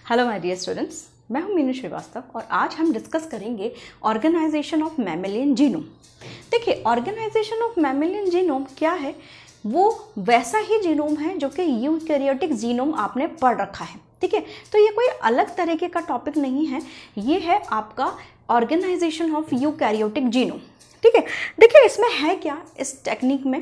Hello my dear students, मैं हूं मीनू श्रीवास्तव और आज हम डिस्कस करेंगे ऑर्गेनाइजेशन ऑफ मैमेलियन जीनोम। देखिए, ऑर्गेनाइजेशन ऑफ मैमेलियन जीनोम क्या है? वो वैसा ही जीनोम है जो कि यूकैरियोटिक जीनोम आपने पढ़ रखा है। ठीक है, तो ये कोई अलग तरीके का टॉपिक नहीं है, ये है आपका ऑर्गेनाइजेशन ऑफ यूकैरियोटिक जीनोम। ठीक है, देखिए इसमें है क्या इस टेक्निक में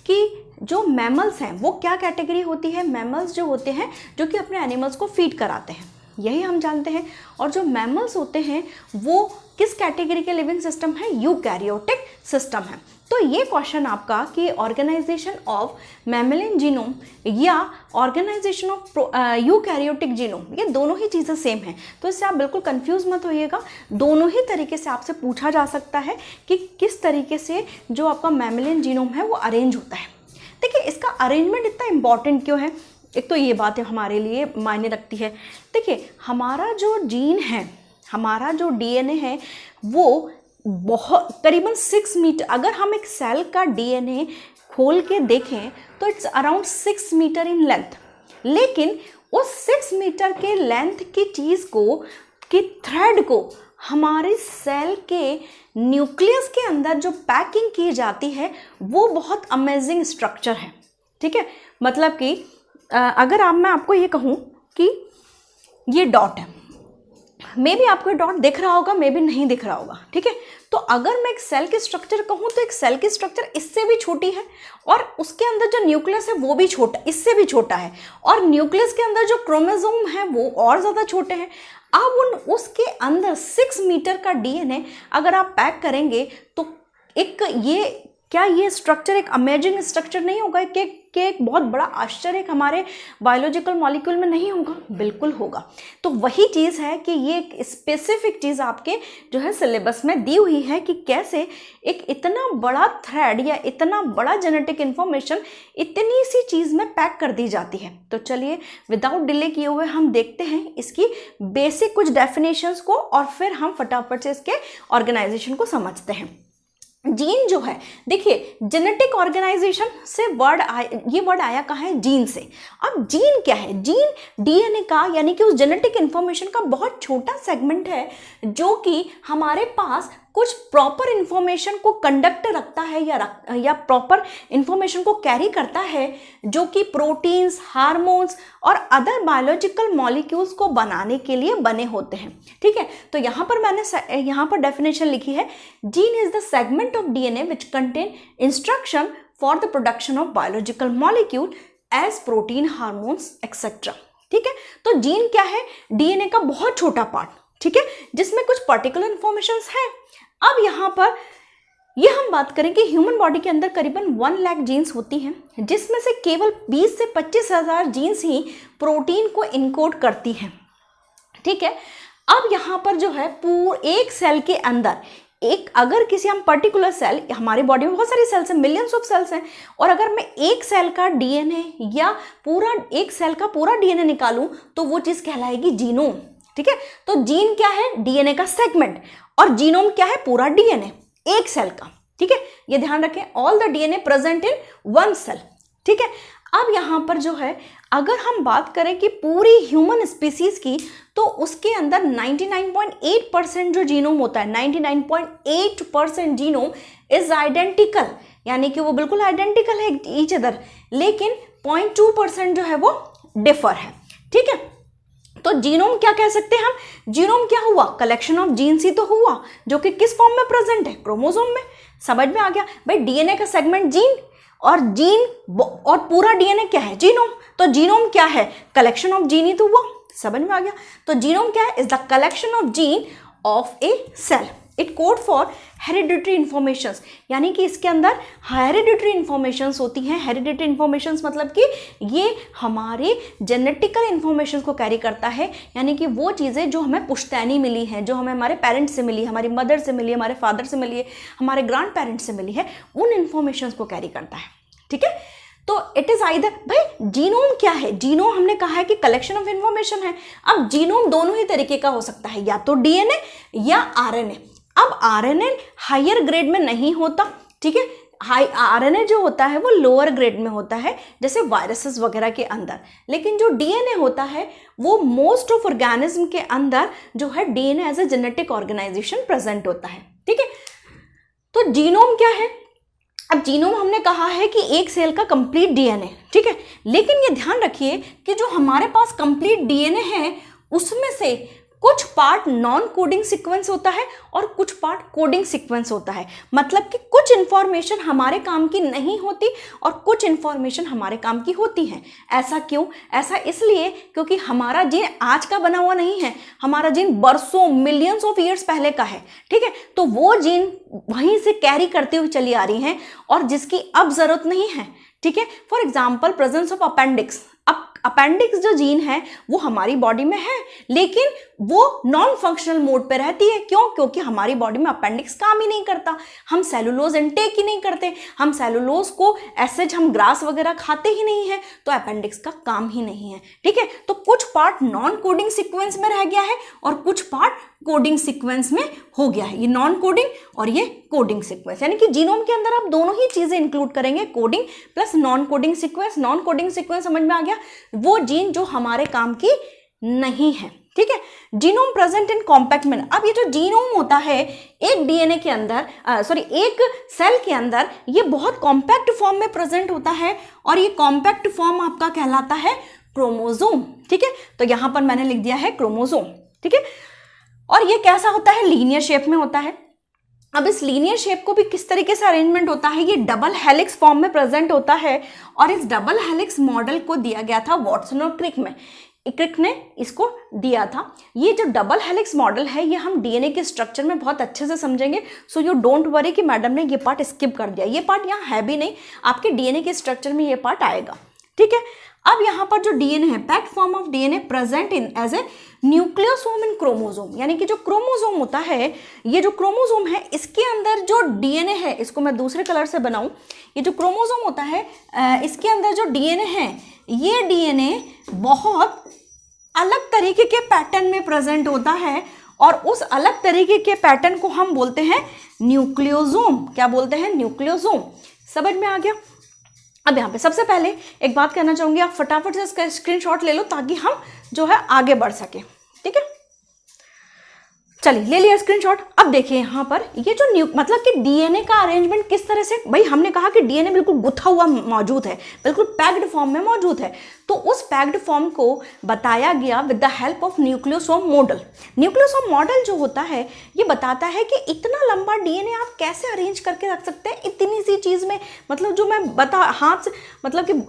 कि जो मैमल्स हैं वो क्या कैटेगरी होती है। मैमल्स जो होते हैं जो कि अपने एनिमल्स को फीड कराते हैं, यही हम जानते हैं। और जो मैमल्स होते हैं वो किस कैटेगरी के लिविंग सिस्टम है? यूकैरियोटिक सिस्टम है। तो ये क्वेश्चन आपका कि ऑर्गेनाइजेशन ऑफ मैमेलियन जीनोम या ऑर्गेनाइजेशन ऑफ यूकैरियोटिक जीनोम, ये दोनों ही चीज़ें सेम हैं, तो इससे आप बिल्कुल कंफ्यूज मत होइएगा। दोनों ही तरीके से आपसे पूछा जा सकता है कि किस तरीके से जो आपका मैमेलियन जीनोम है वो अरेंज होता है। देखिए, इसका अरेंजमेंट इतना इम्पॉर्टेंट क्यों है? एक तो ये बात हमारे लिए मायने रखती है। देखिए, हमारा जो जीन है, हमारा जो डीएनए है वो बहुत करीबन 6 मीटर, अगर हम एक सेल का डीएनए खोल के देखें तो it's around 6 meter in length. लेकिन उस 6 मीटर के लेंथ की चीज़ को, कि थ्रेड को हमारे सेल के न्यूक्लियस के अंदर जो पैकिंग की जाती है वो बहुत अमेजिंग स्ट्रक्चर है। ठीक है, मतलब कि अगर मैं आपको ये कहूँ कि ये डॉट है, मे बी आपको डॉट दिख रहा होगा, मे बी नहीं दिख रहा होगा। ठीक है, तो अगर मैं एक सेल की स्ट्रक्चर कहूँ तो एक सेल की स्ट्रक्चर इससे भी छोटी है और उसके अंदर जो न्यूक्लियस है वो भी छोटा, इससे भी छोटा है, और न्यूक्लियस के अंदर जो क्रोमोसोम है वो और ज़्यादा छोटे हैं। अब उसके अंदर 6 मीटर का डीएनए अगर आप पैक करेंगे तो ये स्ट्रक्चर एक अमेजिंग स्ट्रक्चर नहीं होगा कि एक बहुत बड़ा आश्चर्य हमारे बायोलॉजिकल मॉलिक्यूल में नहीं होगा? बिल्कुल होगा। तो वही चीज़ है कि ये एक स्पेसिफिक चीज़ आपके जो है सिलेबस में दी हुई है कि कैसे एक इतना बड़ा थ्रेड या इतना बड़ा जेनेटिक इन्फॉर्मेशन इतनी सी चीज़ में पैक कर दी जाती है। तो चलिए विदाउट डिले किए हुए हम देखते हैं इसकी बेसिक कुछ डेफिनेशंस को और फिर हम फटाफट से इसके ऑर्गेनाइजेशन को समझते हैं। जीन जो है, देखिए जेनेटिक ऑर्गेनाइजेशन से ये वर्ड आया कहाँ है? जीन से। अब जीन क्या है? जीन डीएनए का, यानी कि उस जेनेटिक इंफॉर्मेशन का बहुत छोटा सेगमेंट है जो कि हमारे पास कुछ प्रॉपर इंफॉर्मेशन को कंडक्ट रखता है या प्रॉपर इंफॉर्मेशन को कैरी करता है, जो कि प्रोटीन्स, हार्मोन्स और अदर बायोलॉजिकल मॉलिक्यूल्स को बनाने के लिए बने होते हैं। ठीक है, तो यहाँ पर डेफिनेशन लिखी है, gene is the segment of DNA which contain instruction for the production of biological molecule as protein, hormones etcetera. ठीक है, तो जीन क्या है? डीएनए का बहुत छोटा पार्ट, ठीक है, जिसमें कुछ पर्टिकुलर इंफॉर्मेशंस है। अब यहाँ पर ये हम बात करें कि ह्यूमन बॉडी के अंदर करीबन 1 लाख जीन्स होती हैं, जिसमें से केवल 20 से 25 हज़ार जीन्स ही प्रोटीन को इनकोड करती हैं। ठीक है, अब यहाँ पर जो है एक सेल के अंदर अगर किसी हम पर्टिकुलर सेल, हमारी बॉडी में बहुत सारी सेल्स हैं, मिलियंस ऑफ सेल्स हैं, और अगर मैं एक सेल का डीएनए या एक सेल का पूरा डीएनए निकालूं तो वो चीज़ कहलाएगी जीनोम। ठीक है, तो जीन क्या है? डीएनए का सेगमेंट, और जीनोम क्या है? पूरा डीएनए एक सेल का। ठीक है, ये ध्यान रखें, all the DNA present in 1 cell. ठीक है, अब यहाँ पर जो है अगर हम बात करें कि पूरी ह्यूमन स्पीसीज की, तो उसके अंदर 99.8% जो जीनोम होता है, 99.8% जीनोम इज आइडेंटिकल, यानी कि वो बिल्कुल आइडेंटिकल है ईच अदर, लेकिन 0.2% जो है वो डिफर है। ठीक है, तो जीनोम क्या कह सकते हैं हम? जीनोम क्या हुआ? कलेक्शन ऑफ जीन्स ही तो हुआ, जो कि किस फॉर्म में प्रेजेंट है? क्रोमोसोम में। समझ में आ गया भाई? डीएनए का सेगमेंट जीन, और पूरा डीएनए क्या है? जीनोम। तो जीनोम क्या है? कलेक्शन ऑफ जीन ही तो हुआ। समझ में आ गया? तो जीनोम क्या है? Is the collection of gene of a cell. It code for hereditary informations, यानी कि इसके अंदर हेरिडिटरी इन्फॉर्मेशंस होती हैं। हेरिडिटरी इन्फॉर्मेशंस मतलब कि ये हमारे जेनेटिकल इन्फॉर्मेशंस को कैरी करता है, यानी कि वो चीज़ें जो हमें पुश्तैनी मिली हैं, जो हमें हमारे पेरेंट्स से मिली, हमारी मदर से मिली, हमारे फादर से मिली है, हमारे ग्रैंड पेरेंट्स से मिली है, उन इन्फॉर्मेशंस को कैरी करता है। ठीक है, तो इट इज आइदर, भाई जीनोम क्या है? जीनोम हमने कहा है कि कलेक्शन ऑफ इन्फॉर्मेशन है। अब जीनोम दोनों ही तरीके का हो सकता है, या तो डीएनए या आरएनए। अब आरएनए हायर ग्रेड में नहीं होता, ठीक है, हाई आरएनए जो होता है वो लोअर ग्रेड में होता है, जैसे वायरसेस वगैरह के अंदर, लेकिन जो डीएनए होता है वो मोस्ट ऑफ ऑर्गेनिज्म के अंदर जो है DNA as a genetic organization present होता है। ठीक है, तो जीनोम क्या है? अब जीनोम हमने कहा है कि एक सेल का कंप्लीट डीएनए, ठीक है, लेकिन ये ध्यान रखिए कि जो हमारे पास कंप्लीट डीएनए है उसमें से कुछ पार्ट नॉन कोडिंग सीक्वेंस होता है और कुछ पार्ट कोडिंग सीक्वेंस होता है। मतलब कि कुछ इंफॉर्मेशन हमारे काम की नहीं होती और कुछ इंफॉर्मेशन हमारे काम की होती है। ऐसा क्यों? ऐसा इसलिए क्योंकि हमारा जीन आज का बना हुआ नहीं है, हमारा जीन बरसों मिलियंस ऑफ ईयर्स पहले का है। ठीक है, तो वो जीन वहीं से कैरी करते हुए चली आ रही हैं और जिसकी अब जरूरत नहीं है। ठीक है, for example presence of appendix. अब अपेंडिक्स जो जीन है वो हमारी बॉडी में है, लेकिन वो नॉन फंक्शनल मोड पे रहती है। क्यों? क्योंकि हमारी बॉडी में अपेंडिक्स काम ही नहीं करता, हम सेलुलोज इनटेक ही नहीं करते, हम सेलुलोज को एसेज हम ग्रास वगैरह खाते ही नहीं है, तो अपेंडिक्स का काम ही नहीं है। ठीक है, तो कुछ पार्ट नॉन कोडिंग सीक्वेंस में रह गया है और कुछ पार्ट कोडिंग सीक्वेंस में हो गया है। ये नॉन कोडिंग और ये कोडिंग सीक्वेंस, यानी कि जीनोम के अंदर आप दोनों ही चीजें इंक्लूड करेंगे, coding plus non coding sequence. Non coding sequence समझ में आ गया, वो जीन जो हमारे काम की नहीं है। ठीक है, जीनोम प्रेजेंट इन कॉम्पैक्ट में। अब ये जो जीनोम होता है एक डीएनए के अंदर, एक सेल के अंदर, ये बहुत कॉम्पैक्ट फॉर्म में प्रेजेंट होता है और ये कॉम्पैक्ट फॉर्म आपका कहलाता है क्रोमोसोम। ठीक है, तो यहां पर मैंने लिख दिया है क्रोमोसोम। ठीक है, और ये कैसा होता है? लीनियर शेप में होता है। अब इस लीनियर शेप को भी किस तरीके से अरेंजमेंट होता है? ये डबल हेलिक्स फॉर्म में प्रेजेंट होता है और इस डबल हेलिक्स मॉडल को दिया गया था वॉटसन और क्रिक में। क्रिक ने इसको दिया था। ये जो डबल हेलिक्स मॉडल है ये हम डीएनए के स्ट्रक्चर में बहुत अच्छे से समझेंगे, सो यू डोंट वरी कि मैडम ने ये पार्ट स्किप कर दिया। ये पार्ट यहाँ है भी नहीं, आपके डीएनए के स्ट्रक्चर में ये पार्ट आएगा। ठीक है, अब यहाँ पर जो डीएनए है, packed form of DNA present in as a nucleosome in chromosome, यानी कि जो क्रोमोसोम होता है, ये जो क्रोमोसोम है इसके अंदर जो डीएनए है, इसको मैं दूसरे कलर से बनाऊं, ये जो क्रोमोसोम होता है इसके अंदर जो डीएनए है, ये डीएनए बहुत अलग तरीके के पैटर्न में प्रेजेंट होता है और उस अलग तरीके के पैटर्न को हम बोलते हैं न्यूक्लियोसोम। क्या बोलते हैं? न्यूक्लियोसोम। समझ में आ गया? अब यहाँ पे सबसे पहले एक बात कहना चाहूंगी, आप फटाफट से इसका स्क्रीनशॉट ले लो ताकि हम जो है आगे बढ़ सके। ठीक है, चलिए ले लिया स्क्रीनशॉट। अब देखिए यहाँ पर ये जो मतलब कि डीएनए का अरेंजमेंट किस तरह से, भाई हमने कहा कि डीएनए बिल्कुल गुथा हुआ मौजूद है, बिल्कुल पैक्ड फॉर्म में मौजूद है, तो उस पैक्ड फॉर्म को बताया गया with the help of nucleosome model. Nucleosome model जो होता है ये बताता है कि इतना लंबा डीएनए आप कैसे अरेंज करके रख सकते हैं इतनी सी चीज में। मतलब जो मैं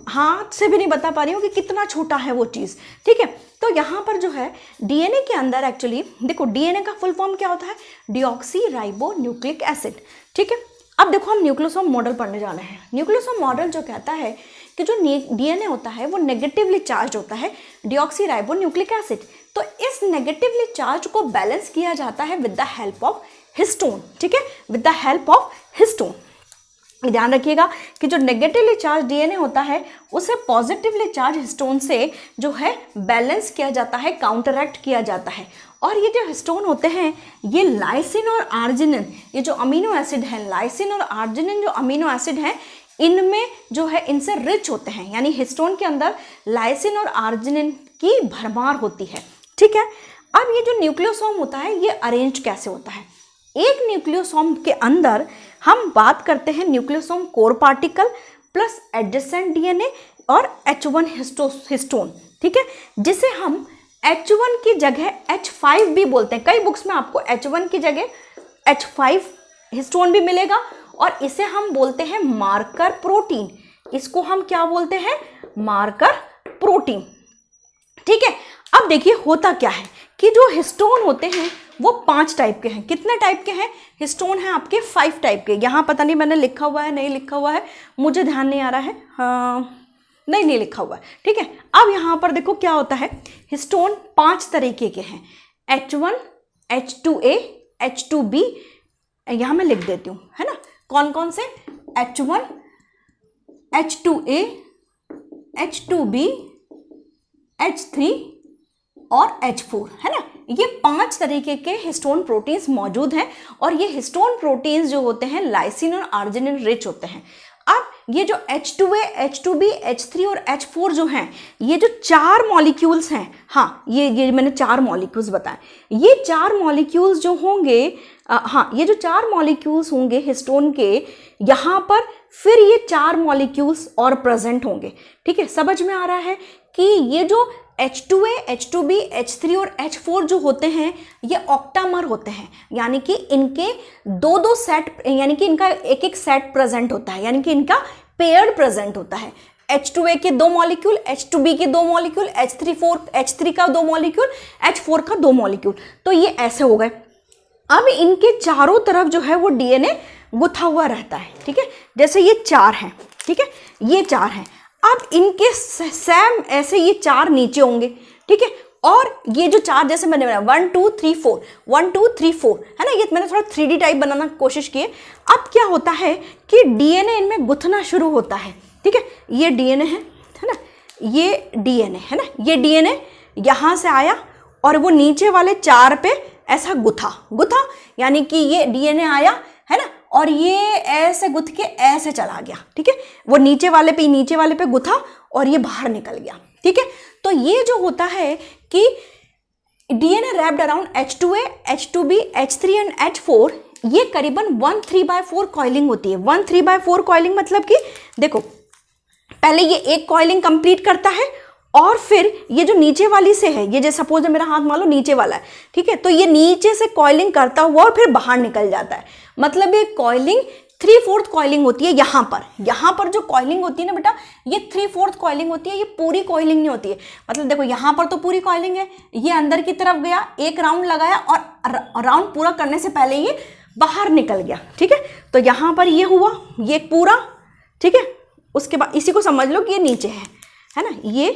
हाथ से भी नहीं बता पा रही हूँ कि कितना छोटा है वो चीज। ठीक है, तो यहाँ पर जो है डीएनए के अंदर एक्चुअली देखो, डीएनए का फुल फॉर्म क्या होता है? Deoxy ribo nucleic acid. ठीक है, अब देखो हम न्यूक्लियोसोम मॉडल पढ़ने जाने हैं। न्यूक्लियोसोम मॉडल जो कहता है कि जो डीएनए होता है वो नेगेटिवली चार्ज होता है, डीऑक्सी राइबो न्यूक्लिक एसिड। तो इस नेगेटिवली चार्ज को बैलेंस किया जाता है with the help of histone. ठीक है, with the help of histone. ध्यान रखिएगा कि जो नेगेटिवली चार्ज डीएनए होता है उसे पॉजिटिवली चार्ज हिस्टोन से जो है बैलेंस किया जाता है, काउंटरएक्ट किया जाता है। और ये जो हिस्टोन होते हैं ये लाइसिन और आर्जिनिन, ये जो अमीनो एसिड है, लाइसिन और आर्जिनिन जो अमीनो एसिड हैं इनमें जो है इनसे रिच होते हैं, यानी हिस्टोन के अंदर लाइसिन और आर्जिनिन की भरमार होती है। ठीक है, अब ये जो न्यूक्लियोसोम होता है ये अरेंज कैसे होता है? एक न्यूक्लियोसोम के अंदर हम बात करते हैं nucleosome core particle plus adjacent DNA और H1 हिस्टोन। ठीक है, जिसे हम H1 की जगह H5 भी बोलते हैं। कई बुक्स में आपको H1 की जगह H5 हिस्टोन भी मिलेगा और इसे हम बोलते हैं मार्कर प्रोटीन। इसको हम क्या बोलते हैं? Marker protein. ठीक है, अब देखिए होता क्या है कि जो हिस्टोन होते हैं वो 5 टाइप के हैं। कितने टाइप के हैं? हिस्टोन है आपके 5 टाइप के। यहाँ पता नहीं मैंने लिखा हुआ है नहीं लिखा हुआ है, मुझे ध्यान नहीं आ रहा है। नहीं लिखा हुआ है। ठीक है, अब यहाँ पर देखो क्या होता है, हिस्टोन 5 तरीके के हैं, H1, H2A, H2B, यहाँ मैं लिख देती हूँ, है ना, कौन कौन से? H1, H2A, H2B, H3 और H4, है ना, ये 5 तरीके के हिस्टोन प्रोटीन्स मौजूद हैं और ये हिस्टोन प्रोटीन्स जो होते हैं लाइसिन और आर्जिनिन रिच होते हैं। अब ये जो H2A, H2B, H3 और H4 जो हैं, ये जो 4 मॉलिक्यूल्स हैं, हाँ ये मैंने 4 मॉलिक्यूल्स बताए, ये 4 मॉलिक्यूल्स जो होंगे, हाँ ये जो 4 मॉलिक्यूल्स होंगे हिस्टोन के, यहाँ पर फिर ये 4 मॉलिक्यूल्स और प्रेजेंट होंगे। ठीक है, समझ में आ रहा है कि ये जो H2A, H2B, H3 और H4 जो होते हैं ये ऑक्टामर होते हैं, यानी कि इनके 2-2 सेट, यानी कि इनका एक एक सेट प्रेजेंट होता है, यानी कि इनका पेयर्ड प्रेजेंट होता है। H2A के 2 मॉलिक्यूल, H2B के 2 मॉलिक्यूल, H3 का 2 मॉलिक्यूल, H4 का 2 मॉलिक्यूल, तो ये ऐसे हो गए। अब इनके चारों तरफ जो है वो DNA गुथा हुआ रहता है। ठीक है, जैसे ये 4 हैं, ठीक है, ये 4 हैं। अब इनके सेम ऐसे ये 4 नीचे होंगे। ठीक है, और ये जो 4 जैसे मैंने बनाया 1 2 3 4 1 2 3 4 है ना, ये मैंने थोड़ा 3D टाइप बनाना कोशिश की है। अब क्या होता है कि DNA इनमें गुथना शुरू होता है। ठीक है, ये DNA है ना, ये DNA है ना, ये DNA यहाँ से आया और वो नीचे वाले 4 पे ऐसा गुथा, यानी कि ये DNA आया है ना, और ये ऐसे गुथ के ऐसे चला गया। ठीक है, वो नीचे वाले पे गुथा और ये बाहर निकल गया। ठीक है, तो ये जो होता है कि DNA wrapped around H2A, H2B, H3 and H4, ये करीबन 1/3/4 कॉइलिंग होती है। 1/3/4 कॉइलिंग मतलब कि देखो, पहले ये एक कॉइलिंग कंप्लीट करता है और फिर ये जो नीचे वाली से है, ये जो सपोज मेरा हाथ मान लो नीचे वाला है, ठीक है, तो ये नीचे से कॉइलिंग करता हुआ और फिर बाहर निकल जाता है। मतलब ये कॉइलिंग 3/4 कॉइलिंग होती है। यहाँ पर जो कॉइलिंग होती है ना बेटा, ये 3/4 कॉइलिंग होती है, ये पूरी कॉइलिंग नहीं होती है। मतलब देखो यहाँ पर तो पूरी कॉइलिंग है, ये अंदर की तरफ गया, एक राउंड लगाया और राउंड पूरा करने से पहले ये बाहर निकल गया। ठीक है, तो यहाँ पर ये हुआ, ये पूरा, ठीक है, उसके बाद इसी को समझ लो कि ये नीचे है ना, ये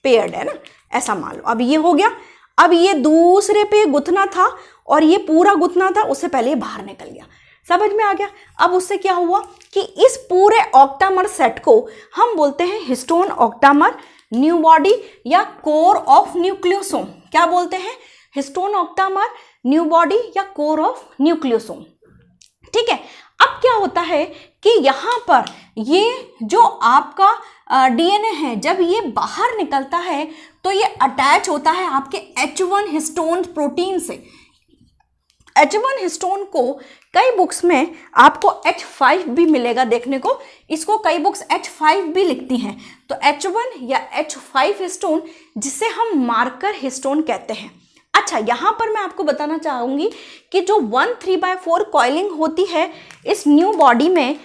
पेयर्ड है ना, ऐसा मान लो। अब ये हो गया, अब ये दूसरे पे गुथना था और ये पूरा गुथना था, उससे पहले ये बाहर निकल गया। समझ में आ गया? अब उससे क्या हुआ कि इस पूरे ऑक्टामर सेट को हम बोलते हैं हिस्टोन ऑक्टामर, न्यू बॉडी या कोर ऑफ न्यूक्लियोसोम। क्या बोलते हैं? हिस्टोन ऑक्टामर, न्यू बॉडी या कोर ऑफ न्यूक्लियोसोम। ठीक है, अब क्या होता है कि यहाँ पर ये जो आपका DNA है, जब ये बाहर निकलता है तो ये अटैच होता है आपके H1 हिस्टोन प्रोटीन से। H1 हिस्टोन को कई बुक्स में आपको H5 भी मिलेगा देखने को, इसको कई बुक्स H5 भी लिखती हैं। तो H1 या H5 हिस्टोन, जिसे हम मार्कर हिस्टोन कहते हैं। अच्छा, यहाँ पर मैं आपको बताना चाहूँगी कि जो 1/3/4 कॉइलिंग होती है इस न्यू बॉडी में,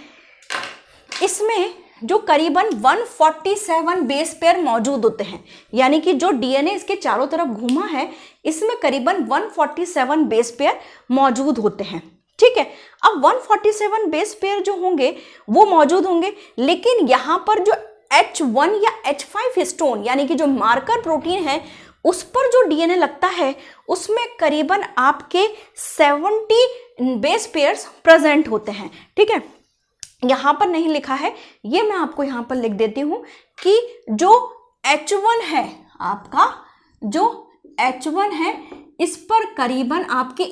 इसमें जो करीबन 147 बेस पेयर मौजूद होते हैं, यानी कि जो DNA इसके चारों तरफ घूमा है, इसमें करीबन 147 बेस पेयर मौजूद होते हैं। ठीक है, अब 147 बेस पेयर जो होंगे वो मौजूद होंगे, लेकिन यहाँ पर जो H1 या H5 हिस्टोन यानी कि जो मार्कर प्रोटीन है, उस पर जो DNA लगता है उसमें करीबन आपके 70 बेस पेयर्स प्रेजेंट होते हैं। ठीक है, यहाँ पर नहीं लिखा है, ये मैं आपको यहाँ पर लिख देती हूँ कि जो H1 है आपका, जो H1 है इस पर करीबन आपके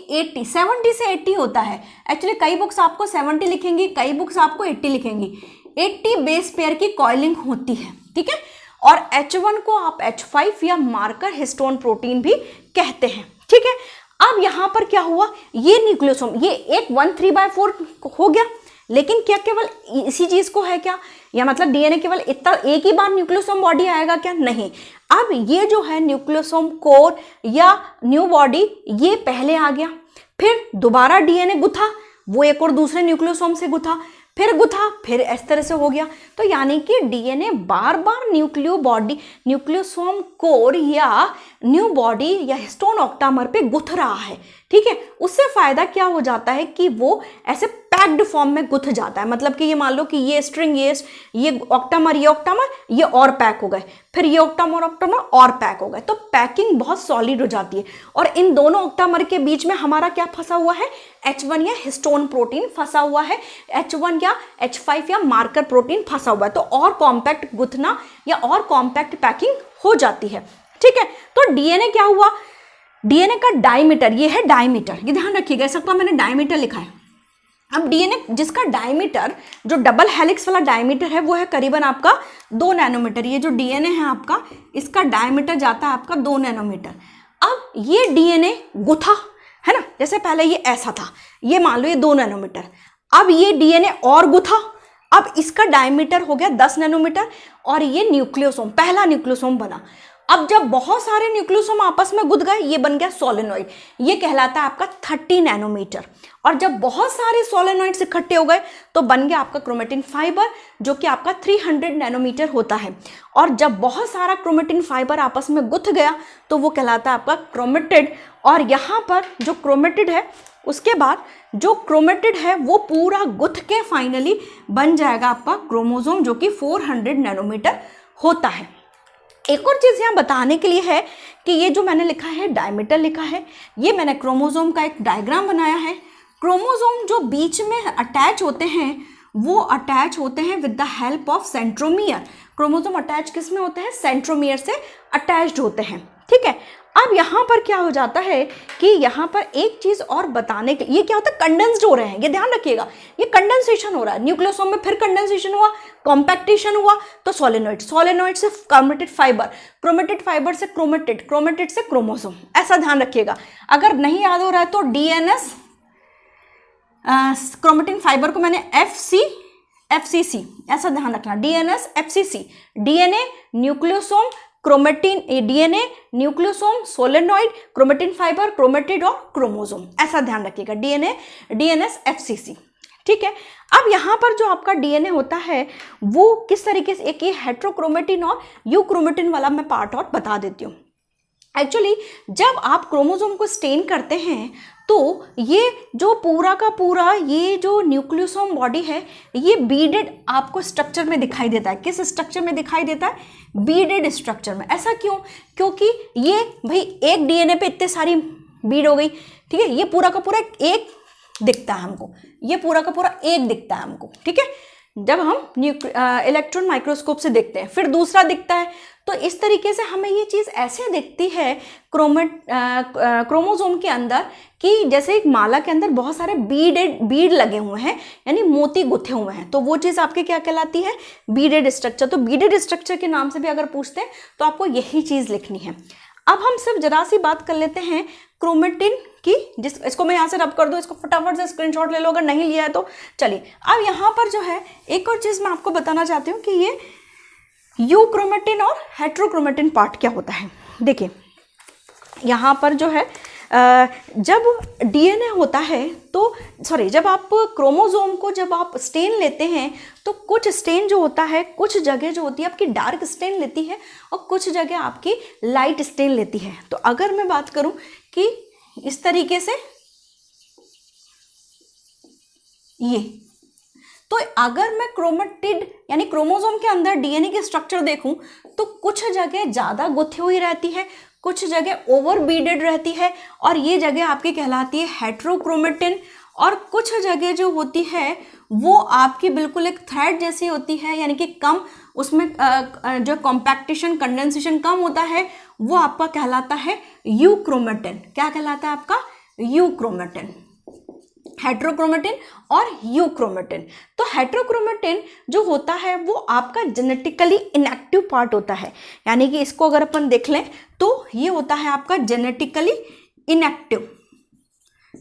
70 से 80 होता है। एक्चुअली कई बुक्स आपको 70 लिखेंगी, कई बुक्स आपको 80 लिखेंगी। 80 बेस पेयर की कॉइलिंग होती है। ठीक है, और H1 को आप H5 या मार्कर हिस्टोन प्रोटीन भी कहते हैं। ठीक है, अब यहाँ पर क्या हुआ, ये न्यूक्लियोसोम, ये एक 1/3/4 हो गया, लेकिन क्या केवल इसी चीज को है क्या, या मतलब DNA केवल इतना एक ही बार न्यूक्लियोसोम बॉडी आएगा क्या? नहीं, अब ये जो है न्यूक्लियोसोम कोर या न्यू बॉडी, ये पहले आ गया, फिर दोबारा DNA गुथा, वो एक और दूसरे न्यूक्लियोसोम से गुथा, फिर इस तरह से हो गया। तो यानी कि DNA बार बार न्यूक्लियोसोम कोर या न्यू बॉडी या हिस्टोन ऑक्टामर पे गुथ रहा है। ठीक है, उससे फायदा क्या हो जाता है कि वो ऐसे पैक्ड फॉर्म में गुथ जाता है। मतलब कि ये मान लो कि ये स्ट्रिंग, ये ऑक्टामर, ये और पैक हो गए, फिर ये ऑक्टामर और पैक हो गए, तो पैकिंग बहुत सॉलिड हो जाती है। और इन दोनों ऑक्टामर के बीच में हमारा क्या फंसा हुआ है? H1 या हिस्टोन प्रोटीन फंसा हुआ है, H1 या H5 या मार्कर प्रोटीन फंसा हुआ है, तो और कॉम्पैक्ट गुथना या और कॉम्पैक्ट पैकिंग हो जाती है। ठीक है, तो DNA क्या हुआ, डीएनए का डायमीटर, ये है डायमीटर, ये ध्यान रखिएगा, इस वक्त मैंने डायमीटर लिखा है। अब डीएनए जिसका डायमीटर, जो डबल हेलिक्स वाला डायमीटर है, वो है करीबन आपका 2 नैनोमीटर। ये जो डीएनए है आपका, इसका डायमीटर जाता है आपका 2 नैनोमीटर। अब ये डीएनए गुथा है ना, जैसे पहले ये ऐसा था, ये मान लो ये 2 नैनोमीटर, अब ये डीएनए और गुथा, अब इसका डायमीटर हो गया 10 नैनोमीटर और ये न्यूक्लियोसोम, पहला न्यूक्लियोसोम बना। अब जब बहुत सारे न्यूक्लियोसोम आपस में गुथ गए, ये बन गया सोलेनॉइड, ये कहलाता है आपका 30 नैनोमीटर। और जब बहुत सारे सोलेनॉइड्स इकट्ठे हो गए तो बन गया आपका क्रोमेटिन फाइबर, जो कि आपका 300 नैनोमीटर होता है। और जब बहुत सारा क्रोमेटिन फाइबर आपस में गुथ गया तो वो कहलाता है आपका क्रोमेटिड। और यहाँ पर जो क्रोमेटिड है, उसके बाद जो क्रोमेटिड है वो पूरा गुथ के फाइनली बन जाएगा आपका क्रोमोसोम, जो कि 400 नैनोमीटर होता है। एक और चीज़ यहाँ बताने के लिए है कि ये जो मैंने लिखा है डायमीटर लिखा है, ये मैंने क्रोमोसोम का एक डायग्राम बनाया है। क्रोमोसोम जो बीच में अटैच होते हैं वो अटैच होते हैं with the help of centromere. Chromosome attach किस में होते हैं? सेंट्रोमियर से अटैच्ड होते हैं, ठीक है। अब यहाँ पर क्या हो जाता है कि यहाँ पर एक चीज़ और बताने के, ये क्या होता है, कंडेंस्ड हो रहे हैं, ये ध्यान रखिएगा, ये कंडेंसेशन हो रहा है न्यूक्लियोसोम में, फिर कंडेंसेशन हुआ, कॉम्पैक्टेशन हुआ, तो सोलेनॉइड, सोलेनॉइड से क्रोमेटिड फाइबर, क्रोमेटिड फाइबर से क्रोमेटिड, क्रोमेटिड से क्रोमोसोम, ऐसा ध्यान रखिएगा। अगर नहीं याद हो रहा है तो डीएनएस, क्रोमेटिन फाइबर को मैंने एफसीसी ऐसा ध्यान रखना, DNS FCC, DNA nucleosome, chromatin, DNA nucleosome, solenoid, chromatin fibre, chromatid और क्रोमोसोम, ऐसा ध्यान रखिएगा, डीएनए डीएनएस एफसीसी, ठीक है। अब यहाँ पर जो आपका डीएनए होता है वो किस तरीके से, एक ये हेट्रोक्रोमेटिन और यूक्रोमेटिन वाला मैं पार्ट और बता देती हूँ। एक्चुअली जब आप क्रोमोसोम को स्टेन करते हैं तो ये जो पूरा का पूरा ये जो न्यूक्लियोसोम बॉडी है, ये बीडेड आपको स्ट्रक्चर में दिखाई देता है। किस स्ट्रक्चर में दिखाई देता है? बीडेड स्ट्रक्चर में। ऐसा क्यों? क्योंकि ये भाई एक डीएनए पे इतने सारी बीड हो गई, ठीक है, ये पूरा का पूरा एक दिखता है हमको, ये पूरा का पूरा एक दिखता है हमको, ठीक है। जब हम इलेक्ट्रॉन माइक्रोस्कोप से देखते हैं फिर दूसरा दिखता है, तो इस तरीके से हमें ये चीज़ ऐसे दिखती है क्रोमोसोम के अंदर कि जैसे एक माला के अंदर बहुत सारे बीड लगे हुए हैं, यानी मोती गुथे हुए हैं, तो वो चीज़ आपके क्या कहलाती है? Beaded structure. तो बीडेड स्ट्रक्चर के नाम से भी अगर पूछते हैं तो आपको यही चीज़ लिखनी है। अब हम सिर्फ जरा सी बात कर लेते हैं क्रोमेटिन की, इसको मैं यहाँ से रब कर दूँ, इसको फटाफट से स्क्रीनशॉट ले लो अगर नहीं लिया है तो। चलिए अब यहाँ पर जो है एक और चीज़ मैं आपको बताना चाहती हूँ कि ये यूक्रोमेटिन और हेट्रोक्रोमेटिन पार्ट क्या होता है। देखिए यहाँ पर जो है जब डीएनए होता है तो जब आप क्रोमोसोम को जब आप स्टेन लेते हैं तो कुछ स्टेन जो होता है, कुछ जगह जो होती है आपकी डार्क स्टेन लेती है और कुछ जगह आपकी लाइट स्टेन लेती है। तो अगर मैं बात करूं कि इस तरीके से ये, तो अगर मैं क्रोमेटिड यानी क्रोमोसोम के अंदर डीएनए की स्ट्रक्चर देखूं तो कुछ जगह ज़्यादा गुथी हुई रहती है, कुछ जगह ओवर बीडेड रहती है, और ये जगह आपकी कहलाती है हेट्रोक्रोमेटिन, और कुछ जगह जो होती है वो आपकी बिल्कुल एक थ्रेड जैसी होती है, यानी कि कम उसमें जो कॉम्पैक्टेशन कंडेंसेशन कम होता है, वो आपका कहलाता है यूक्रोमेटिन। क्या कहलाता है आपका? यूक्रोमेटिन। हेट्रोक्रोमेटिन और यूक्रोमेटिन। तो हेट्रोक्रोमेटिन जो होता है वो आपका जेनेटिकली इनएक्टिव पार्ट होता है, यानी कि इसको अगर अपन देख लें तो ये होता है आपका जेनेटिकली इनएक्टिव,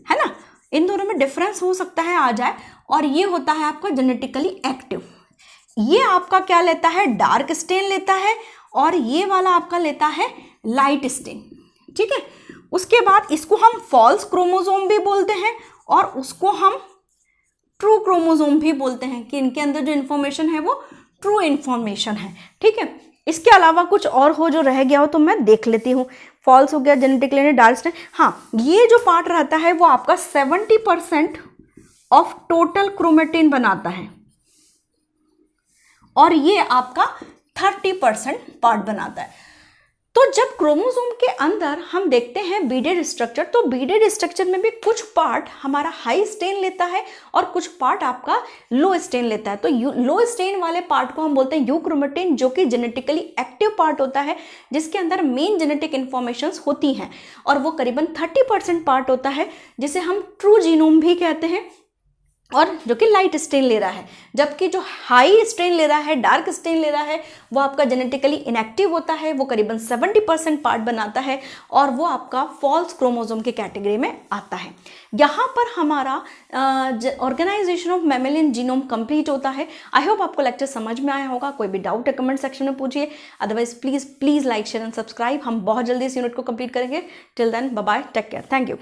है ना। इन दोनों में डिफरेंस हो सकता है आ जाए, और ये होता है आपका जेनेटिकली एक्टिव। ये आपका क्या लेता है? डार्क स्टेन लेता है, और ये वाला आपका लेता है लाइट स्टेन, ठीक है। उसके बाद इसको हम फॉल्स क्रोमोसोम भी बोलते हैं और उसको हम ट्रू क्रोमोसोम भी बोलते हैं, कि इनके अंदर जो इन्फॉर्मेशन है वो ट्रू इन्फॉर्मेशन है, ठीक है। इसके अलावा कुछ और हो जो रह गया हो तो मैं देख लेती हूँ। फॉल्स हो गया, जेनेटिकली डार्क स्टेन। हाँ, ये जो पार्ट रहता है वो आपका 70% ऑफ टोटल क्रोमेटिन बनाता है, और ये आपका 30% पार्ट बनाता है। तो जब क्रोमोसोम के अंदर हम देखते हैं बीडेड स्ट्रक्चर, तो बीडेड स्ट्रक्चर में भी कुछ पार्ट हमारा हाई स्टेन लेता है और कुछ पार्ट आपका लो स्टेन लेता है। तो लो स्टेन वाले पार्ट को हम बोलते हैं यूक्रोमेटिन, जो कि जेनेटिकली एक्टिव पार्ट होता है, जिसके अंदर मेन जेनेटिक इंफॉर्मेशंस होती हैं, और वो करीबन 30% पार्ट होता है, जिसे हम ट्रू जीनोम भी कहते हैं, और जो कि लाइट स्टेन ले रहा है। जबकि जो हाई स्टेन ले रहा है, डार्क स्टेन ले रहा है, वो आपका जेनेटिकली इनएक्टिव होता है, वो करीबन 70% पार्ट बनाता है, और वो आपका फॉल्स क्रोमोसोम की कैटेगरी में आता है। यहाँ पर हमारा organization of mammalian genome complete होता है। आई होप आपको लेक्चर समझ में आया होगा। कोई भी डाउट है कमेंट सेक्शन में पूछिए, otherwise please like share and subscribe. हम बहुत जल्दी इस यूनिट को कंप्लीट करेंगे। Till then bye bye, take care, thank you.